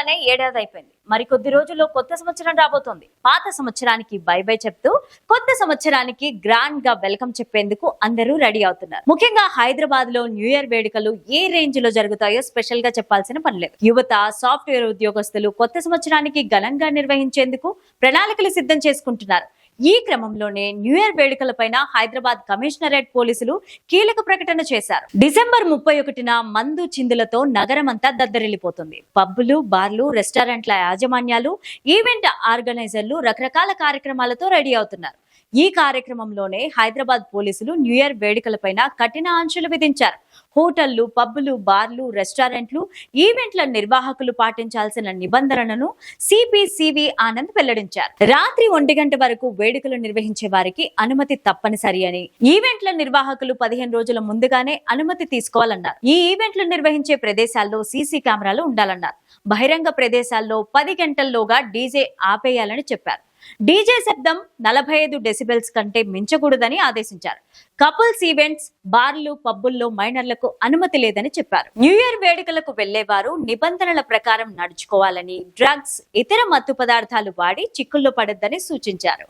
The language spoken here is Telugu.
రాగానే ఏడాది అయిపోయింది. మరికొద్ది రోజుల్లో కొత్త సంవత్సరం రాబోతోంది. పాత సంవత్సరానికి బై బై చెప్తూ కొత్త సంవత్సరానికి గ్రాండ్ గా వెల్కమ్ చెప్పేందుకు అందరూ రెడీ అవుతున్నారు. ముఖ్యంగా హైదరాబాద్ లో న్యూ ఇయర్ వేడుకలు ఏ రేంజ్ లో జరుగుతాయో స్పెషల్ గా చెప్పాల్సిన పనిలేదు. యువత, సాఫ్ట్వేర్ ఉద్యోగస్తులు కొత్త సంవత్సరానికి ఘనంగా నిర్వహించేందుకు ప్రణాళికలు సిద్ధం చేసుకుంటున్నారు. ఈ క్రమంలోనే న్యూ ఇయర్ వేడుకలపైన హైదరాబాద్ కమిషనరేట్ పోలీసులు కీలక ప్రకటన చేశారు. డిసెంబర్ 31న మందు చిందులతో నగరమంతా దద్దరిల్లిపోతుంది. పబ్బులు, బార్లు, రెస్టారెంట్ల యాజమాన్యాలు, ఈవెంట్ ఆర్గనైజర్లు రకరకాల కార్యక్రమాలతో రెడీ అవుతున్నారు. ఈ కార్యక్రమంలోనే హైదరాబాద్ పోలీసులు న్యూ ఇయర్ వేడుకలపైన కఠిన ఆంక్షలు విధించారు. హోటళ్లు, పబ్బులు, బార్లు, రెస్టారెంట్లు, ఈవెంట్ల నిర్వాహకులు పాటించాల్సిన నిబంధనలను సిపి ఆనంద్ వెల్లడించారు. రాత్రి 1 గంట వరకు వేడుకలు నిర్వహించే వారికి అనుమతి తప్పనిసరి అని, ఈవెంట్ల నిర్వాహకులు 15 రోజుల ముందుగానే అనుమతి తీసుకోవాలన్నారు. ఈ ఈవెంట్లు నిర్వహించే ప్రదేశాల్లో సీసీ కెమెరాలు ఉండాలన్నారు. బహిరంగ ప్రదేశాల్లో 10 గంటల్లోగా డీజే ఆపేయాలని చెప్పారు. డీజే శబ్దం 45 డెసిబెల్స్ కంటే మించకూడదని ఆదేశించారు. కపుల్స్ ఈవెంట్స్, బార్లు, పబ్బుల్లో మైనర్లకు అనుమతి లేదని చెప్పారు. న్యూ ఇయర్ వేడుకలకు వెళ్లేవారు నిబంధనల ప్రకారం నడుచుకోవాలని, డ్రగ్స్, ఇతర మత్తు పదార్థాలు వాడి చిక్కుల్లో పడొద్దని సూచించారు.